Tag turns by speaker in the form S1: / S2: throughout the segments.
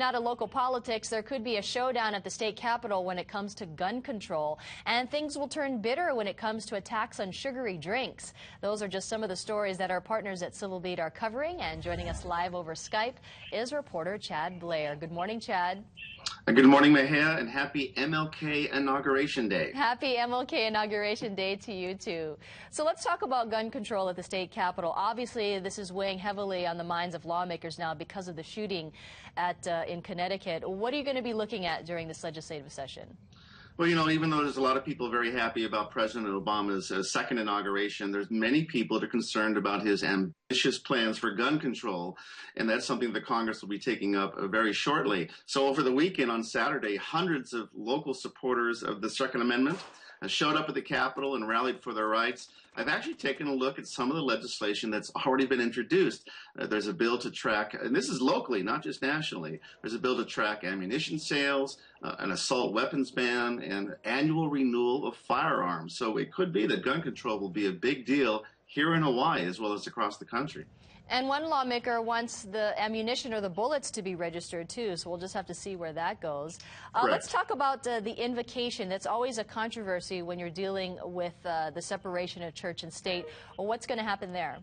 S1: Shifting out of local politics, there could be a showdown at the state capitol when it comes to gun control, and things will turn bitter when it comes to attacks on sugary drinks. Those are just some of the stories that our partners at Civil Beat are covering, and joining us live over Skype is reporter Chad Blair. Good morning, Chad.
S2: Good morning, Mahia, and happy MLK Inauguration Day.
S1: Happy MLK Inauguration Day to you, too. So let's talk about gun control at the state capitol. Obviously, this is weighing heavily on the minds of lawmakers now because of the shooting in Connecticut. What are you going to be looking at during this legislative session?
S2: Well, you know, even though there's a lot of people very happy about President Obama's second inauguration, there's many people that are concerned about his ambitious plans for gun control, and that's something the Congress will be taking up very shortly. So over the weekend on Saturday, hundreds of local supporters of the Second Amendment showed up at the Capitol and rallied for their rights. I've actually taken a look at some of the legislation that's already been introduced. There's a bill to track, and this is locally, not just nationally, there's a bill to track ammunition sales, an assault weapons ban, and annual renewal of firearms. So it could be that gun control will be a big deal here in Hawaii as well as across the country.
S1: And one lawmaker wants the ammunition or the bullets to be registered, too, so we'll just have to see where that goes. Let's talk about the invocation. That's always a controversy when you're dealing with the separation of church and state. Well, what's going to happen there?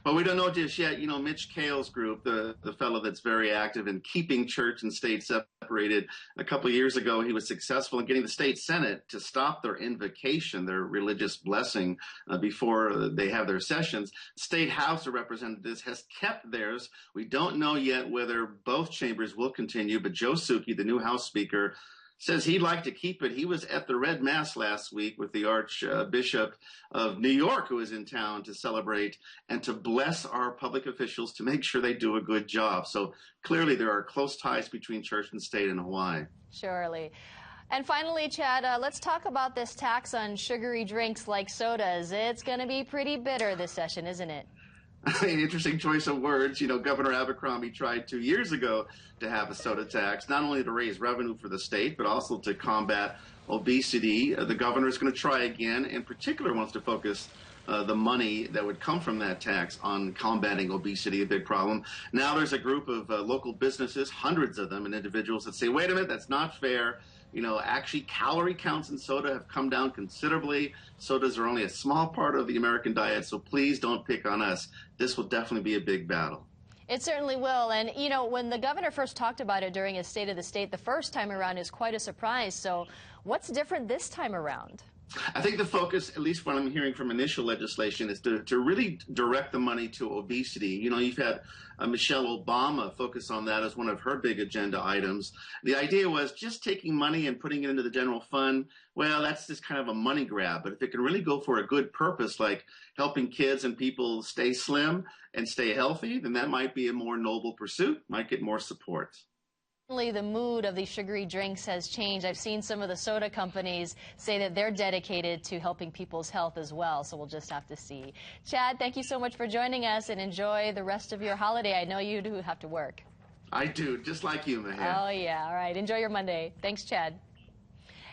S2: Well, we don't know just yet. You know, Mitch Kale's group, the fellow that's very active in keeping church and state separated, a couple of years ago, he was successful in getting the state Senate to stop their invocation, their religious blessing, before they have their sessions. State House of Representatives has kept theirs. We don't know yet whether both chambers will continue, but Joe Souki, the new House Speaker, says he'd like to keep it. He was at the Red Mass last week with the Archbishop of New York, who is in town to celebrate and to bless our public officials to make sure they do a good job. So clearly there are close ties between church and state in Hawaii.
S1: Surely. And finally, Chad, let's talk about this tax on sugary drinks like sodas. It's going to be pretty bitter this session, isn't it?
S2: An interesting choice of words. You know, Governor Abercrombie tried 2 years ago to have a soda tax, not only to raise revenue for the state, but also to combat obesity. The governor is going to try again, in particular wants to focus the money that would come from that tax on combating obesity, a big problem. Now there's a group of local businesses, hundreds of them, and individuals that say, wait a minute, that's not fair. You know, actually, calorie counts in soda have come down considerably. Sodas are only a small part of the American diet, so please don't pick on us. This will definitely be a big battle.
S1: It certainly will. And, you know, when the governor first talked about it during his State of the State the first time around is quite a surprise. So what's different this time around?
S2: I think the focus, at least what I'm hearing from initial legislation, is to really direct the money to obesity. You know, you've had Michelle Obama focus on that as one of her big agenda items. The idea was just taking money and putting it into the general fund. Well, that's just kind of a money grab. But if it can really go for a good purpose, like helping kids and people stay slim and stay healthy, then that might be a more noble pursuit, might get more support.
S1: The mood of these sugary drinks has changed. I've seen some of the soda companies say that they're dedicated to helping people's health as well, so we'll just have to see. Chad, thank you so much for joining us, and enjoy the rest of your holiday. I know you do have to work.
S2: I do, just like you, Mahia.
S1: Oh, yeah. All right. Enjoy your Monday. Thanks, Chad.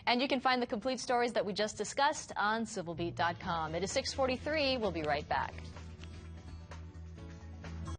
S1: And you can find the complete stories that we just discussed on civilbeat.com. It is 6:43. We'll be right back.